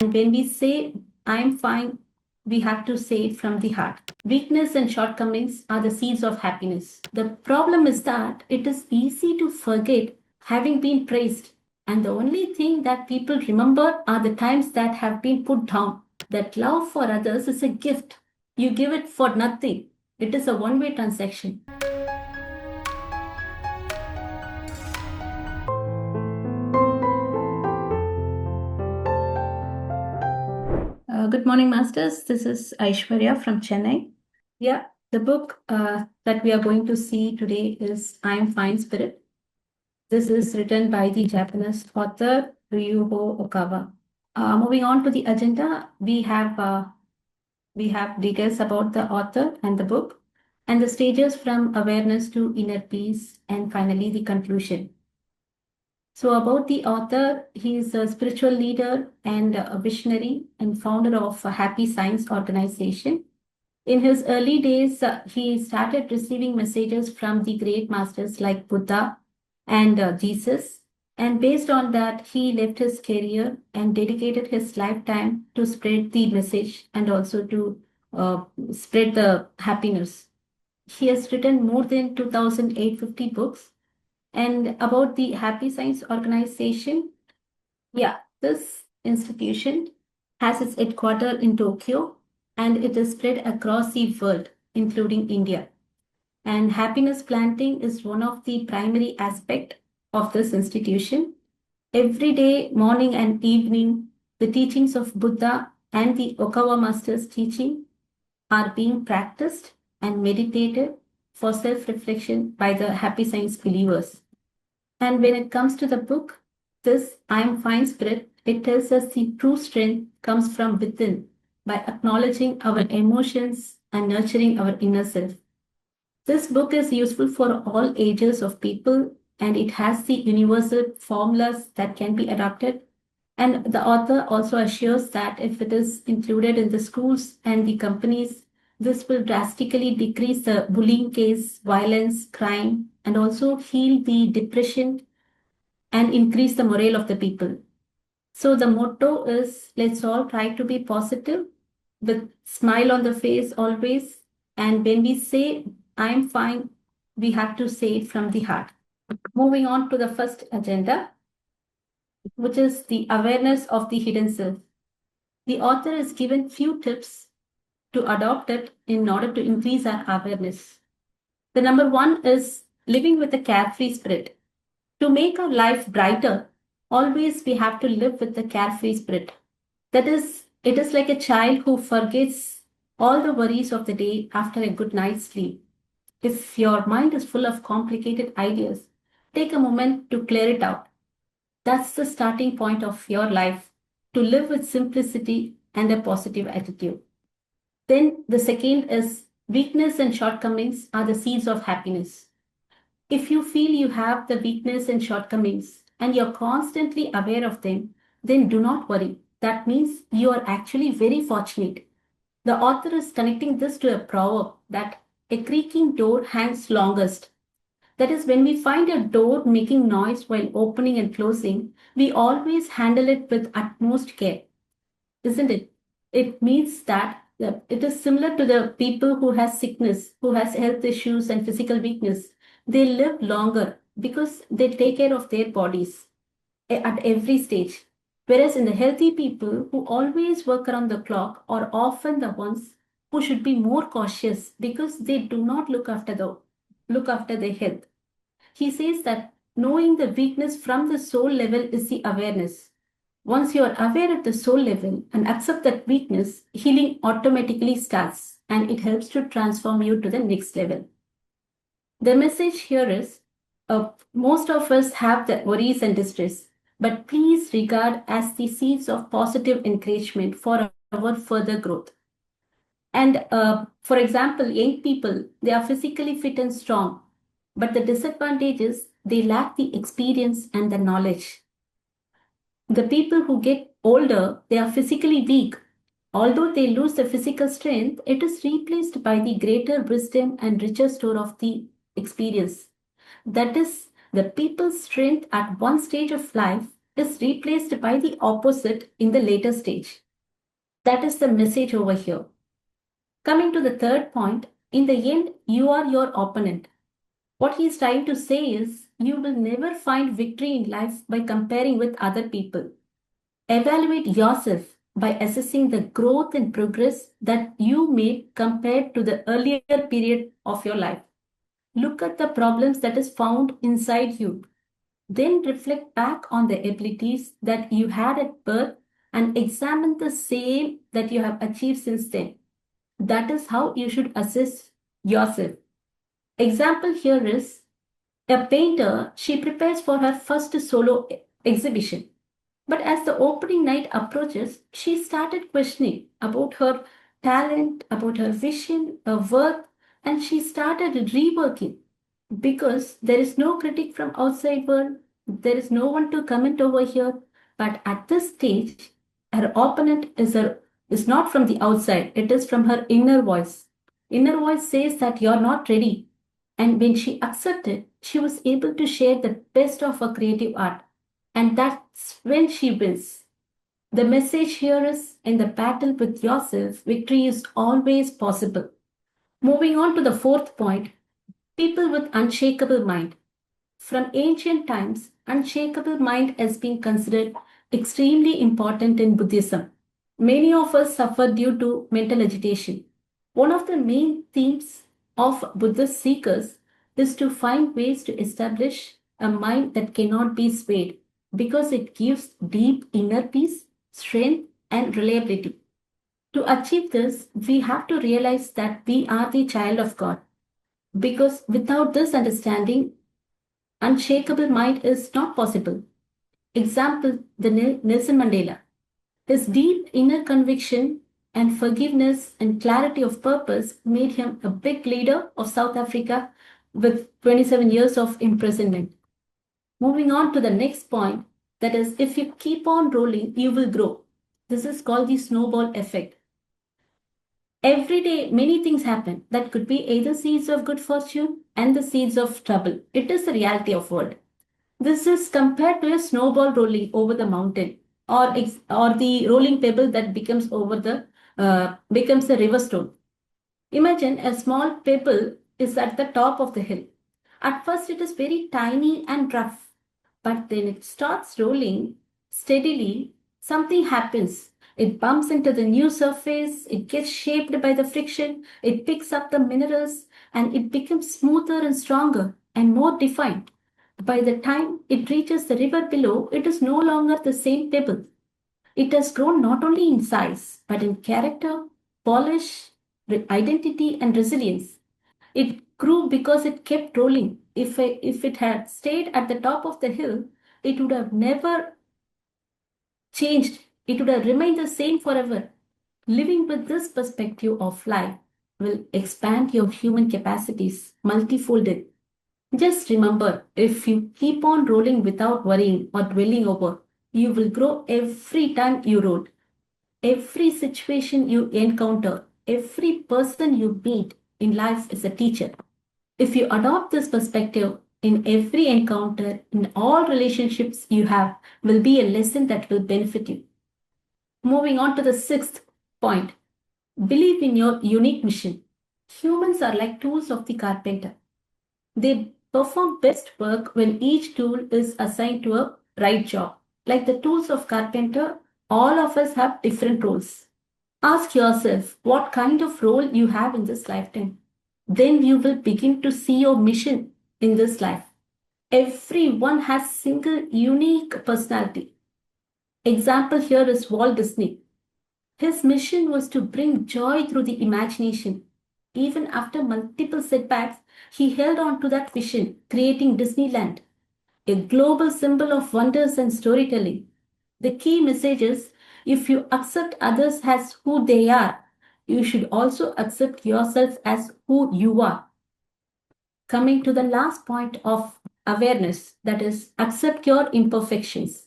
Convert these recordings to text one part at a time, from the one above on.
And when we say, I'm fine, we have to say it from the heart. Weakness and shortcomings are the seeds of happiness. The problem is that it is easy to forget having been praised. And the only thing that people remember are the times that have been put down. That love for others is a gift. You give it for nothing. It is a one-way transaction. Good morning, Masters. This is Aishwarya from Chennai. Yeah, the book that we are going to see today is I Am Fine Spirit. This is written by the Japanese author Ryūhō Ōkawa. Moving on to the agenda, we have details about the author and the book, and the stages from awareness to inner peace, and finally the conclusion. So about the author, he is a spiritual leader and a visionary and founder of a Happy Science organization. In his early days, he started receiving messages from the great masters like Buddha and Jesus. And based on that, he left his career and dedicated his lifetime to spread the message and also to spread the happiness. He has written more than 2,850 books. And about the Happy Science organization, this institution has its headquarters in Tokyo and it is spread across the world, including India. And happiness planting is one of the primary aspects of this institution. Every day, morning and evening, the teachings of Buddha and the Ōkawa Master's teaching are being practiced and meditated for self-reflection by the Happy Science believers. And when it comes to the book, this I Am Fine Spirit, it tells us the true strength comes from within by acknowledging our emotions and nurturing our inner self. This book is useful for all ages of people and it has the universal formulas that can be adopted. And the author also assures that if it is included in the schools and the companies, this will drastically decrease the bullying case, violence, crime, and also heal the depression and increase the morale of the people. So the motto is, let's all try to be positive with smile on the face always. And when we say, I'm fine, we have to say it from the heart. Moving on to the first agenda, which is the awareness of the hidden self. The author has given few tips to adopt it in order to increase our awareness. The number one is living with a carefree spirit. To make our life brighter, always we have to live with the carefree spirit. That is, it is like a child who forgets all the worries of the day after a good night's sleep. If your mind is full of complicated ideas, take a moment to clear it out. That's the starting point of your life, to live with simplicity and a positive attitude. Then the second is weakness and shortcomings are the seeds of happiness. If you feel you have the weakness and shortcomings and you're constantly aware of them, then do not worry. That means you are actually very fortunate. The author is connecting this to a proverb that a creaking door hangs longest. That is, when we find a door making noise while opening and closing, we always handle it with utmost care. Isn't it? It means that it is similar to the people who has sickness, who has health issues and physical weakness. They live longer because they take care of their bodies at every stage. Whereas in the healthy people who always work around the clock are often the ones who should be more cautious because they do not look after their health. He says that knowing the weakness from the soul level is the awareness. Once you are aware at the soul level and accept that weakness, healing automatically starts and it helps to transform you to the next level. The message here is, most of us have the worries and distress, but please regard as the seeds of positive encouragement for our further growth. And for example, young people, they are physically fit and strong, but the disadvantage is they lack the experience and the knowledge. The people who get older, they are physically weak. Although they lose the physical strength, it is replaced by the greater wisdom and richer store of the experience. That is, the people's strength at one stage of life is replaced by the opposite in the later stage. That is the message over here. Coming to the third point, in the end, you are your opponent. What he is trying to say is, you will never find victory in life by comparing with other people. Evaluate yourself by assessing the growth and progress that you made compared to the earlier period of your life. Look at the problems that is found inside you. Then reflect back on the abilities that you had at birth and examine the same that you have achieved since then. That is how you should assess yourself. Example here is a painter, she prepares for her first solo exhibition. But as the opening night approaches, she started questioning about her talent, about her vision, her worth, and she started reworking because there is no critic from outside world, there is no one to comment over here. But at this stage, her opponent is not from the outside, it is from her inner voice. Inner voice says that you're not ready. And when she accepted, she was able to share the best of her creative art. And that's when she wins. The message here is, in the battle with yourself, victory is always possible. Moving on to the fourth point, people with unshakable mind. From ancient times, unshakable mind has been considered extremely important in Buddhism. Many of us suffer due to mental agitation. One of the main themes of Buddhist seekers is to find ways to establish a mind that cannot be swayed because it gives deep inner peace, strength, and reliability. To achieve this, we have to realize that we are the child of God. Because without this understanding, unshakable mind is not possible. Example, the Nelson Mandela. His deep inner conviction and forgiveness and clarity of purpose made him a big leader of South Africa with 27 years of imprisonment. Moving on to the next point, that is, if you keep on rolling, you will grow. This is called the snowball effect. Every day, many things happen that could be either seeds of good fortune and the seeds of trouble. It is the reality of world. This is compared to a snowball rolling over the mountain, or the rolling pebble that becomes becomes a river stone. Imagine a small pebble is at the top of the hill. At first, it is very tiny and rough, but then it starts rolling steadily. Something happens. It bumps into the new surface, it gets shaped by the friction, it picks up the minerals, and it becomes smoother and stronger and more defined. By the time it reaches the river below, it is no longer the same pebble. It has grown not only in size, but in character, polish, identity, and resilience. It grew because it kept rolling. If it had stayed at the top of the hill, it would have never changed. It would have remained the same forever. Living with this perspective of life will expand your human capacities multifolded. Just remember, if you keep on rolling without worrying or dwelling over, you will grow every time you roll. Every situation you encounter, every person you meet in life is a teacher. If you adopt this perspective in every encounter, in all relationships you have, will be a lesson that will benefit you. Moving on to the sixth point, believe in your unique mission. Humans are like tools of the carpenter. They perform best work when each tool is assigned to a right job. Like the tools of carpenter, all of us have different roles. Ask yourself what kind of role you have in this lifetime. Then you will begin to see your mission in this life. Everyone has single unique personality. Example here is Walt Disney. His mission was to bring joy through the imagination. Even after multiple setbacks, he held on to that vision, creating Disneyland, a global symbol of wonders and storytelling. The key message is, if you accept others as who they are, you should also accept yourself as who you are. Coming to the last point of awareness, that is, accept your imperfections.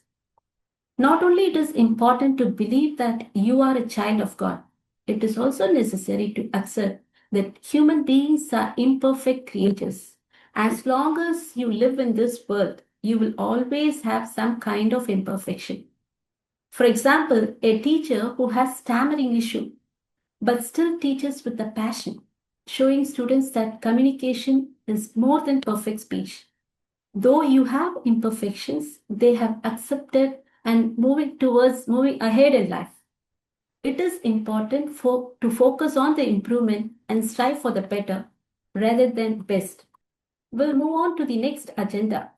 Not only it is important to believe that you are a child of God, it is also necessary to accept that human beings are imperfect creatures. As long as you live in this world, you will always have some kind of imperfection. For example, a teacher who has stammering issue but still teaches with a passion, showing students that communication is more than perfect speech. Though you have imperfections, they have accepted and moving ahead in life. It is important to focus on the improvement and strive for the better rather than best. We'll move on to the next agenda,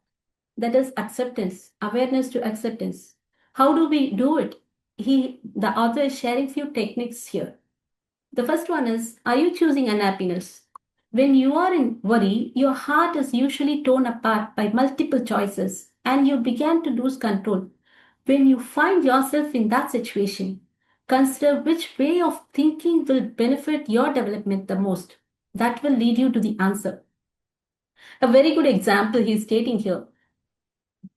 that is acceptance, awareness to acceptance. How do we do it? The author is sharing few techniques here. The first one is, are you choosing unhappiness? When you are in worry, your heart is usually torn apart by multiple choices and you begin to lose control. When you find yourself in that situation, consider which way of thinking will benefit your development the most. That will lead you to the answer. A very good example he is stating here.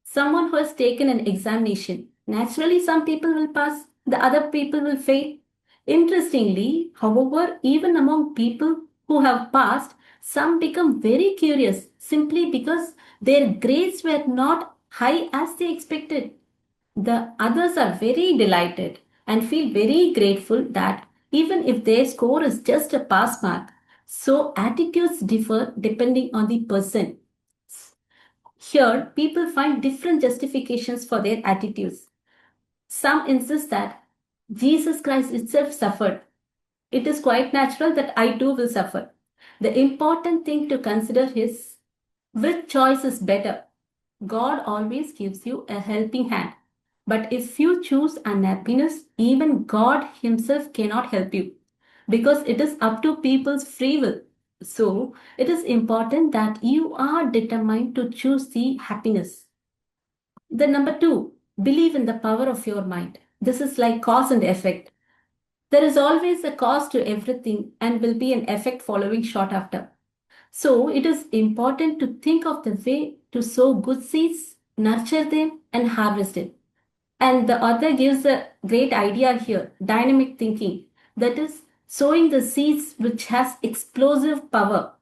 Someone who has taken an examination. Naturally, some people will pass, the other people will fail. Interestingly, however, even among people who have passed, some become very curious simply because their grades were not high as they expected. The others are very delighted and feel very grateful that even if their score is just a pass mark, so attitudes differ depending on the person. Here, people find different justifications for their attitudes. Some insist that Jesus Christ itself suffered. It is quite natural that I too will suffer. The important thing to consider is which choice is better. God always gives you a helping hand. But if you choose unhappiness, even God Himself cannot help you because it is up to people's free will. So, it is important that you are determined to choose the happiness. The number two, believe in the power of your mind. This is like cause and effect. There is always a cause to everything and will be an effect following short after. So it is important to think of the way to sow good seeds, nurture them, and harvest it. And the author gives a great idea here, dynamic thinking. That is, sowing the seeds which has explosive power.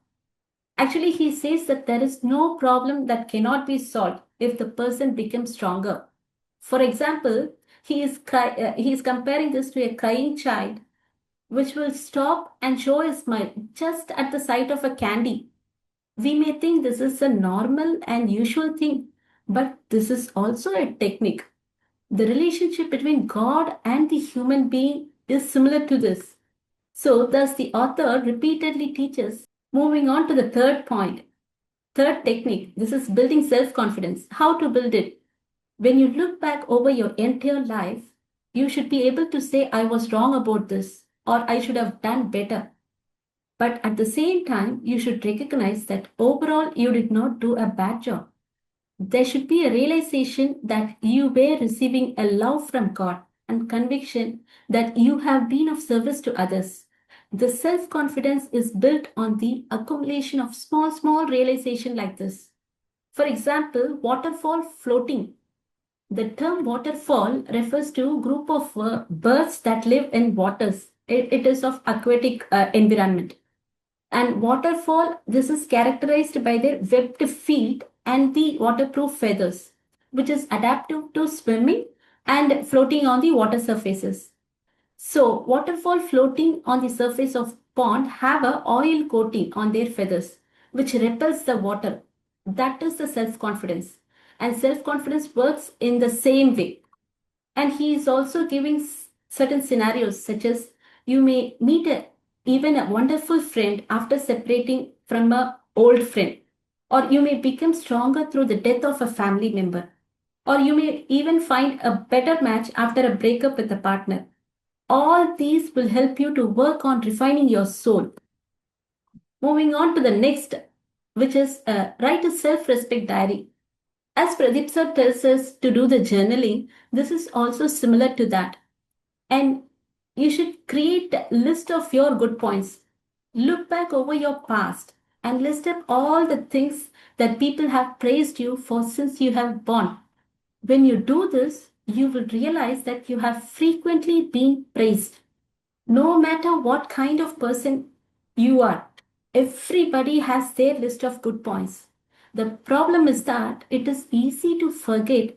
Actually, he says that there is no problem that cannot be solved if the person becomes stronger. For example, he is comparing this to a crying child, which will stop and show a smile just at the sight of a candy. We may think this is a normal and usual thing, but this is also a technique. The relationship between God and the human being is similar to this. So, thus, the author repeatedly teaches. Moving on to the third point, third technique. This is building self confidence. How to build it? When you look back over your entire life, you should be able to say, I was wrong about this, or I should have done better. But at the same time, you should recognize that overall you did not do a bad job. There should be a realization that you were receiving a love from God and conviction that you have been of service to others. The self confidence is built on the accumulation of small realization like this. For example, waterfall floating. The term waterfall refers to a group of birds that live in waters. It is of aquatic environment. And waterfall, this is characterized by their webbed feet and the waterproof feathers, which is adaptive to swimming and floating on the water surfaces. So, waterfall floating on the surface of pond have a oil coating on their feathers, which repels the water. That is the self-confidence. And self-confidence works in the same way. And he is also giving certain scenarios such as you may meet even a wonderful friend after separating from an old friend, or you may become stronger through the death of a family member, or you may even find a better match after a breakup with a partner. All these will help you to work on refining your soul. Moving on to the next, which is write a self-respect diary. As Pradeep sir tells us to do the journaling, this is also similar to that. And you should create a list of your good points. Look back over your past and list up all the things that people have praised you for since you have born. When you do this, you will realize that you have frequently been praised. No matter what kind of person you are, everybody has their list of good points. The problem is that it is easy to forget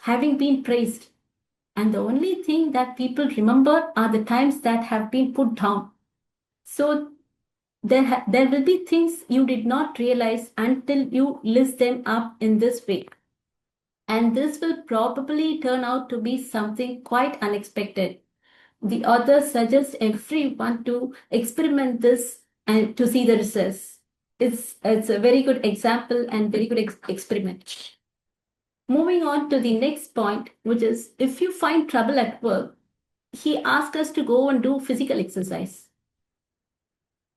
having been praised. And the only thing that people remember are the times that have been put down. So there will be things you did not realize until you list them up in this way. And this will probably turn out to be something quite unexpected. The author suggests everyone to experiment this and to see the results. It's a very good example and very good experiment. Moving on to the next point, which is if you find trouble at work, he asks us to go and do physical exercise.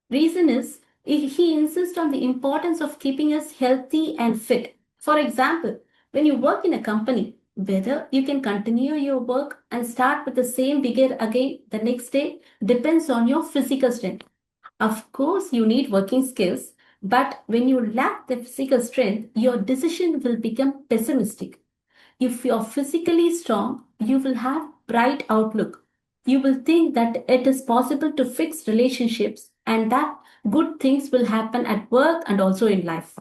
Reason is he insists on the importance of keeping us healthy and fit. For example, when you work in a company, whether you can continue your work and start with the same vigor again the next day depends on your physical strength. Of course, you need working skills, but when you lack the physical strength, your decision will become pessimistic. If you're physically strong, you will have bright outlook. You will think that it is possible to fix relationships and that good things will happen at work and also in life.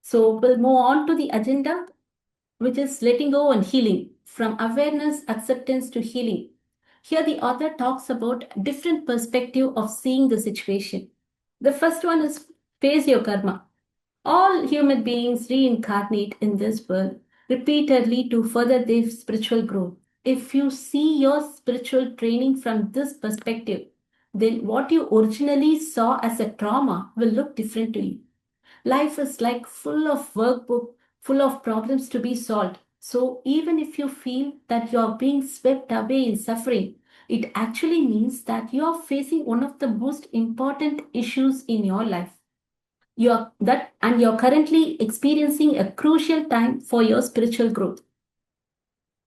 So we'll move on to the agenda, which is letting go and healing, from awareness, acceptance to healing. Here the author talks about different perspective of seeing the situation. The first one is face your karma. All human beings reincarnate in this world repeatedly to further their spiritual growth. If you see your spiritual training from this perspective, then what you originally saw as a trauma will look different to you. Life is like full of workbook, full of problems to be solved. So even if you feel that you are being swept away in suffering, it actually means that you are facing one of the most important issues in your life. You're currently experiencing a crucial time for your spiritual growth.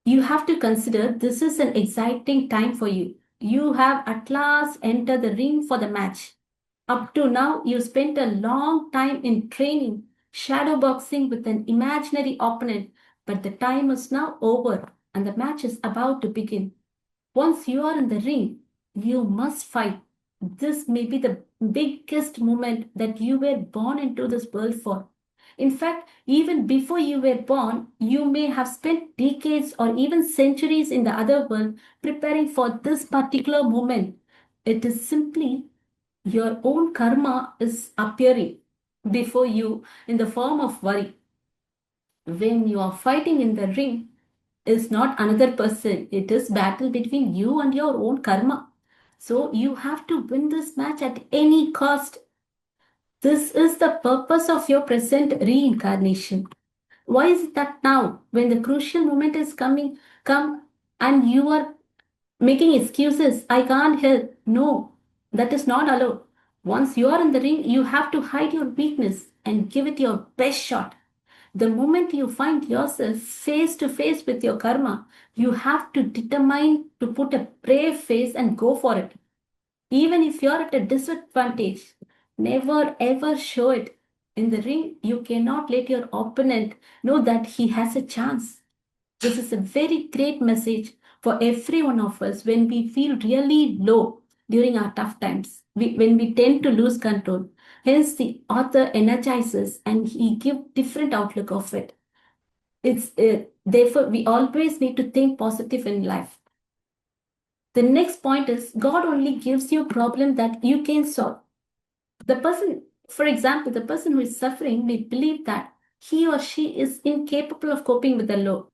You have to consider this is an exciting time for you. You have at last entered the ring for the match. Up to now, you spent a long time in training, shadow boxing with an imaginary opponent, but the time is now over and the match is about to begin. Once you are in the ring, you must fight. This may be the biggest moment that you were born into this world for. In fact, even before you were born, you may have spent decades or even centuries in the other world preparing for this particular moment. It is simply your own karma is appearing before you in the form of worry. When you are fighting in the ring, is not another person. It is battle between you and your own karma. So you have to win this match at any cost. This is the purpose of your present reincarnation. Why is it that now, when the crucial moment is come and you are making excuses, I can't help? No, that is not allowed. Once you are in the ring, you have to hide your weakness and give it your best shot. The moment you find yourself face to face with your karma, you have to determine to put a brave face and go for it. Even if you're at a disadvantage, never ever show it. In the ring, you cannot let your opponent know that he has a chance. This is a very great message for every one of us when we feel really low during our tough times, when we tend to lose control. Hence, the author energizes and he gives different outlook of it. Therefore we always need to think positive in life. The next point is God only gives you a problem that you can solve. The person, for example, the person who is suffering may believe that he or she is incapable of coping with the load.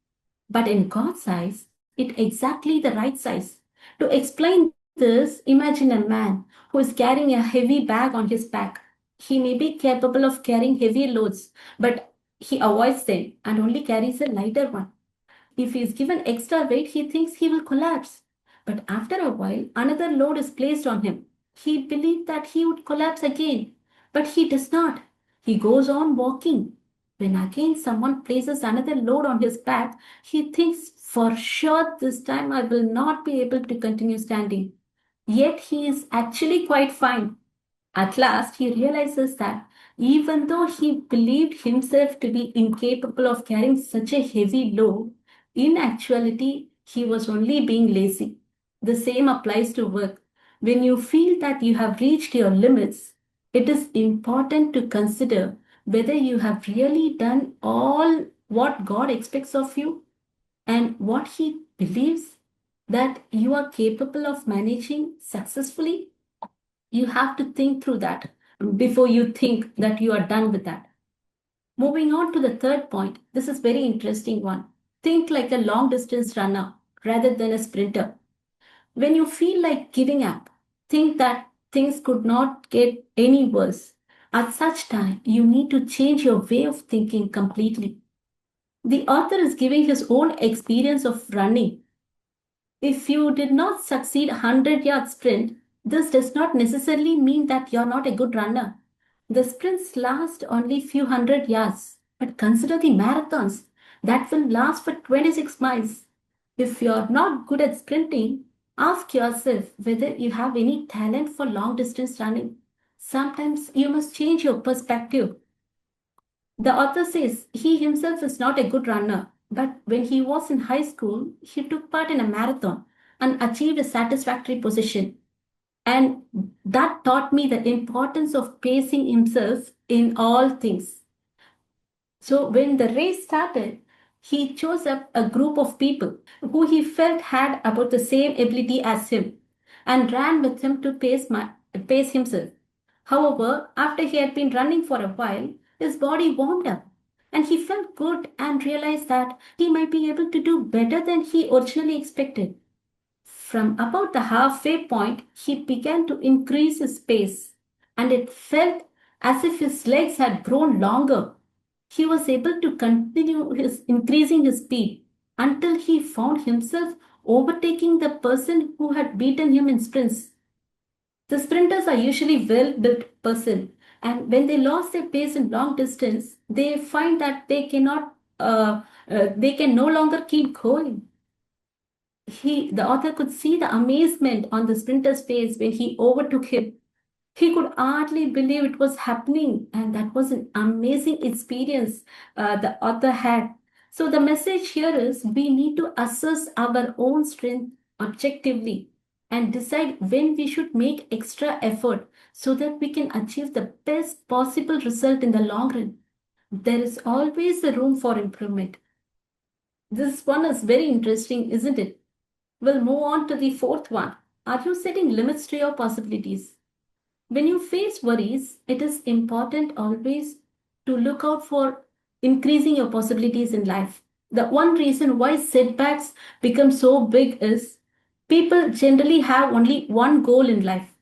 But in God's eyes, it's exactly the right size. To explain this, imagine a man who is carrying a heavy bag on his back. He may be capable of carrying heavy loads, but he avoids them and only carries a lighter one. If he is given extra weight, he thinks he will collapse. But after a while, another load is placed on him. He believed that he would collapse again, but he does not. He goes on walking. When again someone places another load on his back, he thinks, for sure this time I will not be able to continue standing. Yet he is actually quite fine. At last, he realizes that even though he believed himself to be incapable of carrying such a heavy load, in actuality, he was only being lazy. The same applies to work. When you feel that you have reached your limits, it is important to consider whether you have really done all what God expects of you and what He believes that you are capable of managing successfully. You have to think through that before you think that you are done with that. Moving on to the third point, this is very interesting one. Think like a long distance runner rather than a sprinter. When you feel like giving up, think that things could not get any worse. At such time, you need to change your way of thinking completely. The author is giving his own experience of running. If you did not succeed 100-yard sprint, this does not necessarily mean that you're not a good runner. The sprints last only few hundred yards, but consider the marathons that will last for 26 miles. If you're not good at sprinting, ask yourself whether you have any talent for long distance running. Sometimes you must change your perspective. The author says he himself is not a good runner, but when he was in high school, he took part in a marathon and achieved a satisfactory position. And that taught me the importance of pacing himself in all things. So when the race started, he chose up a group of people who he felt had about the same ability as him and ran with him to pace himself. However, after he had been running for a while, his body warmed up and he felt good and realized that he might be able to do better than he originally expected. From about the halfway point, he began to increase his pace, and it felt as if his legs had grown longer. He was able to continue increasing his speed until he found himself overtaking the person who had beaten him in sprints. The sprinters are usually well-built person, and when they lost their pace in long distance, they find that they can no longer keep going. The author could see the amazement on the sprinter's face when he overtook him. He could hardly believe it was happening, and that was an amazing experience the author had. So, the message here is we need to assess our own strength objectively and decide when we should make extra effort so that we can achieve the best possible result in the long run. There is always a room for improvement. This one is very interesting, isn't it? We'll move on to the fourth one. Are you setting limits to your possibilities? When you face worries, it is important always to look out for increasing your possibilities in life. The one reason why setbacks become so big is people generally have only one goal in life.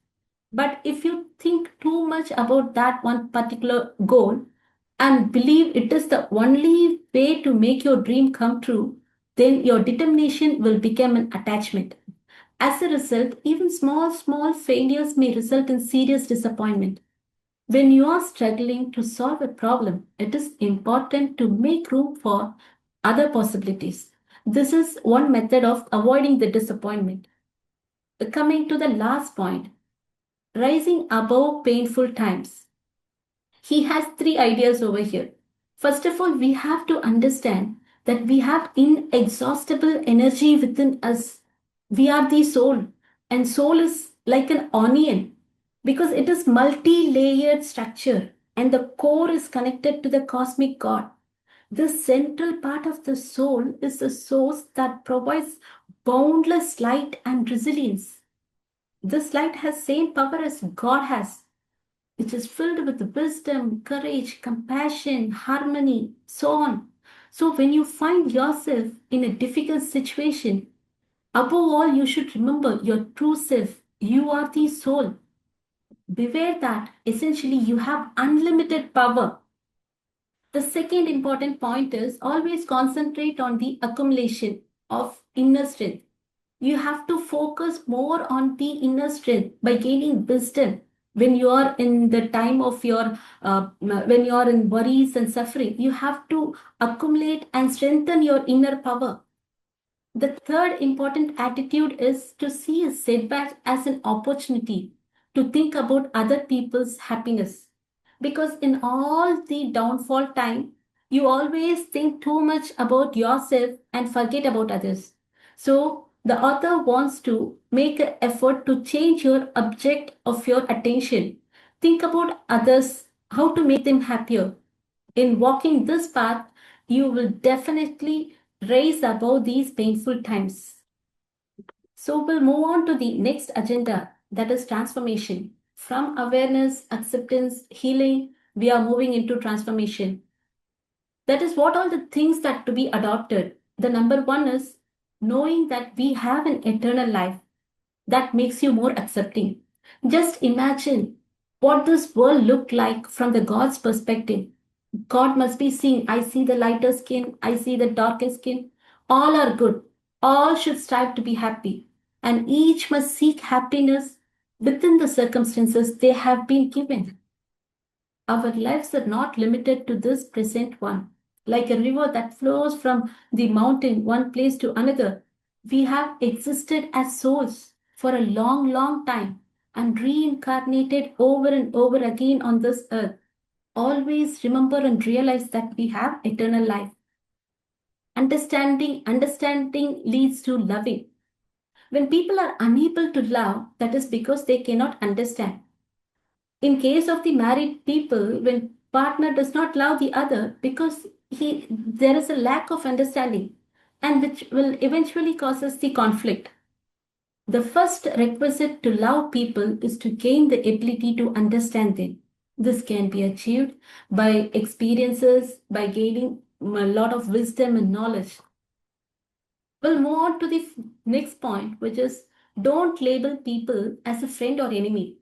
But if you think too much about that one particular goal and believe it is the only way to make your dream come true, then your determination will become an attachment. As a result, even small failures may result in serious disappointment. When you are struggling to solve a problem, it is important to make room for other possibilities. This is one method of avoiding the disappointment. Coming to the last point, rising above painful times. He has three ideas over here. First of all, we have to understand that we have inexhaustible energy within us. We are the soul, and soul is like an onion because it is multi-layered structure and the core is connected to the cosmic God. The central part of the soul is the source that provides boundless light and resilience. This light has same power as God has. It is filled with wisdom, courage, compassion, harmony, so on. So when you find yourself in a difficult situation, above all, you should remember your true self. You are the soul. Beware that essentially you have unlimited power. The second important point is always concentrate on the accumulation of inner strength. You have to focus more on the inner strength by gaining wisdom when you are in the time of your when you are in worries and suffering. You have to accumulate and strengthen your inner power. The third important attitude is to see a setback as an opportunity to think about other people's happiness. Because in all the downfall time, you always think too much about yourself and forget about others. So the author wants to make an effort to change your object of your attention. Think about others, how to make them happier. In walking this path, you will definitely rise above these painful times. So we'll move on to the next agenda, that is transformation. From awareness, acceptance, healing, we are moving into transformation. That is what all the things that to be adopted. The number one is knowing that we have an eternal life that makes you more accepting. Just imagine what this world looked like from the God's perspective. God must be seeing, I see the lighter skin, I see the darker skin. All are good. All should strive to be happy. And each must seek happiness within the circumstances they have been given. Our lives are not limited to this present one. Like a river that flows from the mountain one place to another, we have existed as souls for a long, long time and reincarnated over and over again on this earth. Always remember and realize that we have eternal life. Understanding leads to loving. When people are unable to love, that is because they cannot understand. In case of the married people, when partner does not love the other because there is a lack of understanding and which will eventually causes the conflict. The first requisite to love people is to gain the ability to understand them. This can be achieved by experiences, by gaining a lot of wisdom and knowledge. We'll move on to the next point, which is don't label people as a friend or enemy.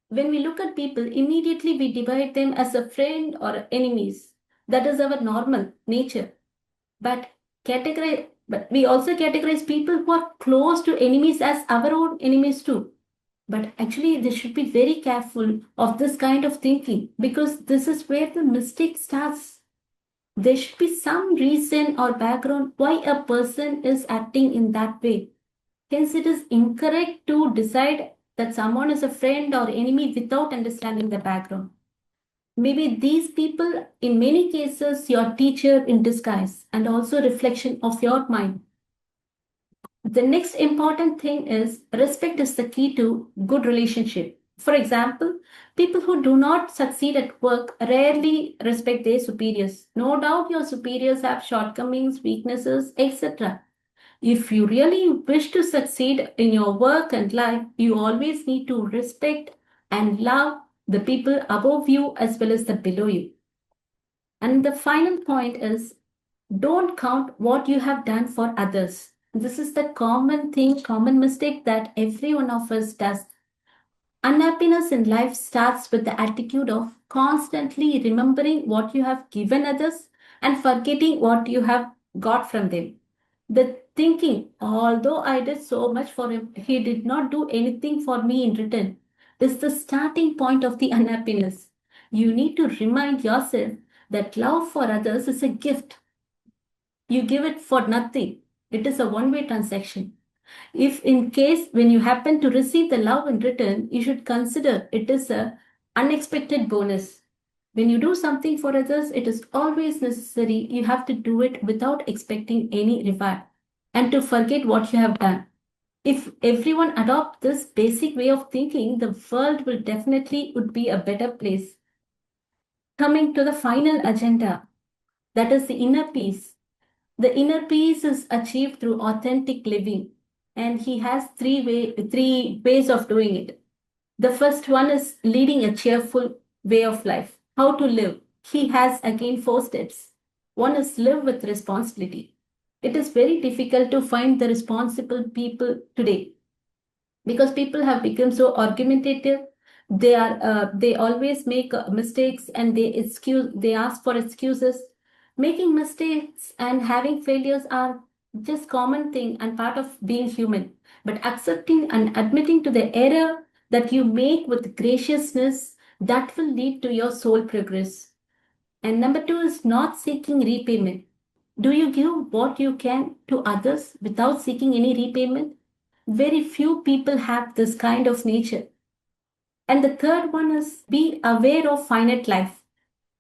When we look at people, immediately we divide them as a friend or enemies. That is our normal nature. But we also categorize people who are close to enemies as our own enemies too. But actually, they should be very careful of this kind of thinking because this is where the mistake starts. There should be some reason or background why a person is acting in that way. Hence, it is incorrect to decide that someone is a friend or enemy without understanding the background. Maybe these people, in many cases, your teacher in disguise and also reflection of your mind. The next important thing is respect is the key to good relationship. For example, people who do not succeed at work rarely respect their superiors. No doubt your superiors have shortcomings, weaknesses, etc. If you really wish to succeed in your work and life, you always need to respect and love the people above you as well as the below you. And the final point is don't count what you have done for others. This is the common mistake that every one of us does. Unhappiness in life starts with the attitude of constantly remembering what you have given others and forgetting what you have got from them. The thinking, although I did so much for him, he did not do anything for me in return, is the starting point of the unhappiness. You need to remind yourself that love for others is a gift. You give it for nothing. It is a one-way transaction. If in case when you happen to receive the love in return, you should consider it is a unexpected bonus. When you do something for others, it is always necessary. You have to do it without expecting any reward and to forget what you have done. If everyone adopt this basic way of thinking, the world will definitely would be a better place. Coming to the final agenda, that is the inner peace. The inner peace is achieved through authentic living, and he has three ways of doing it. The first one is leading a cheerful way of life. How to live? He has again four steps. One is live with responsibility. It is very difficult to find the responsible people today because people have become so argumentative. They always make mistakes and they ask for excuses. Making mistakes and having failures are just common thing and part of being human. But accepting and admitting to the error that you make with graciousness, that will lead to your soul progress. And number two is not seeking repayment. Do you give what you can to others without seeking any repayment? Very few people have this kind of nature. And the third one is be aware of finite life.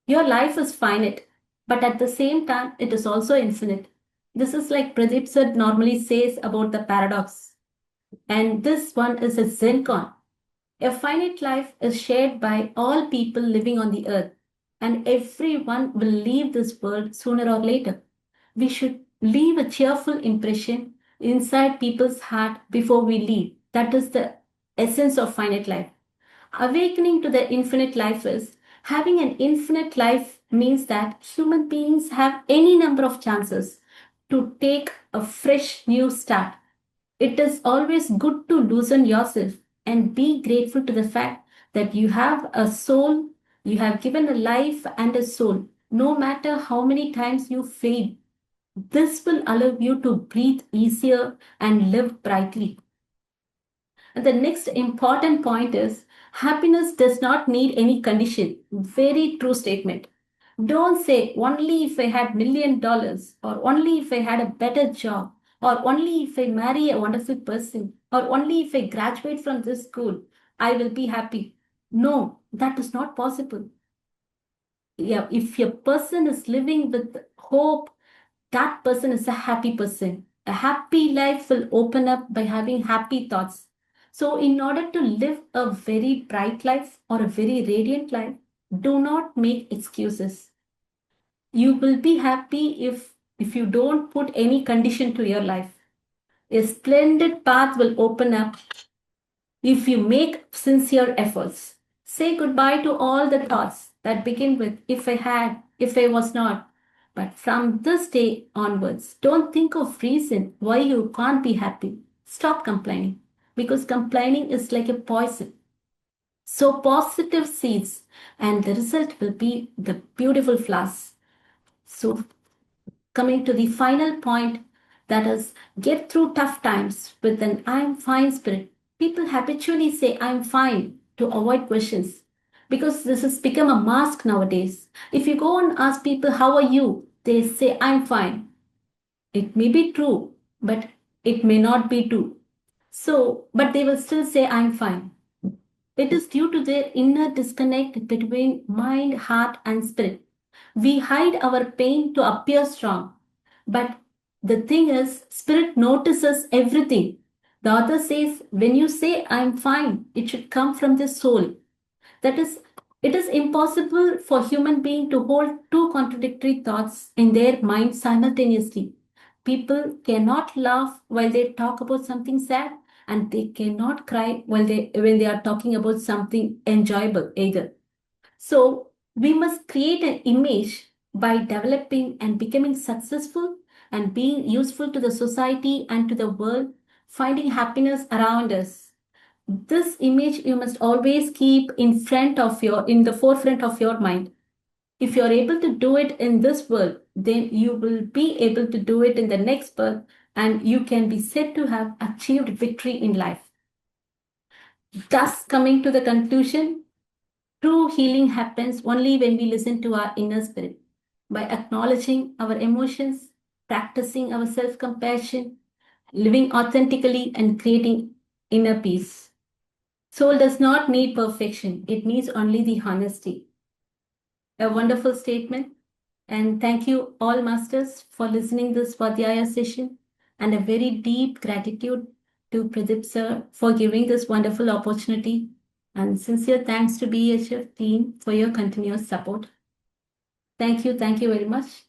Your life is finite, but at the same time, it is also infinite. This is like Pradeep sir normally says about the paradox. And this one is a Zencon. A finite life is shared by all people living on the earth. and everyone will leave this world sooner or later. We should leave a cheerful impression inside people's heart before we leave. That is the essence of finite life. Awakening to the infinite life is having an infinite life means that human beings have any number of chances to take a fresh new start. It is always good to loosen yourself and be grateful to the fact that you have a soul, you have given a life and a soul. No matter how many times you fail, this will allow you to breathe easier and live brightly. And the next important point is happiness does not need any condition. Very true statement. Don't say only if I had $1 million or only if I had a better job or only if I marry a wonderful person or only if I graduate from this school, I will be happy. No, that is not possible. Yeah, if a person is living with hope, that person is a happy person. A happy life will open up by having happy thoughts. So, in order to live a very bright life or a very radiant life, do not make excuses. You will be happy if you don't put any condition to your life. A splendid path will open up if you make sincere efforts. Say goodbye to all the thoughts that begin with if I had, if I was not. But from this day onwards, don't think of reason why you can't be happy. Stop complaining because complaining is like a poison. Sow positive seeds and the result will be the beautiful flowers. So coming to the final point, that is get through tough times with an I'm fine spirit. People habitually say I'm fine to avoid questions because this has become a mask nowadays. If you go and ask people how are you, they say I'm fine. It may be true, but it may not be true. So, but they will still say I'm fine. It is due to their inner disconnect between mind, heart, and spirit. We hide our pain to appear strong. But the thing is, spirit notices everything. The author says, when you say, I'm fine, it should come from the soul. That is, it is impossible for human being to hold two contradictory thoughts in their mind simultaneously. People cannot laugh while they talk about something sad, and they cannot cry when they are talking about something enjoyable either. So we must create an image by developing and becoming successful and being useful to the society and to the world, finding happiness around us. This image you must always keep in the forefront of your mind. If you're able to do it in this world, then you will be able to do it in the next birth, and you can be said to have achieved victory in life. Thus, coming to the conclusion, true healing happens only when we listen to our inner spirit. By acknowledging our emotions, practicing our self compassion, living authentically, and creating inner peace. Soul does not need perfection, it needs only the honesty. A wonderful statement. And thank you all masters for listening this Swadhyaya session, and a very deep gratitude to Pradeep sir for giving this wonderful opportunity, and sincere thanks to BHF team for your continuous support. Thank you very much.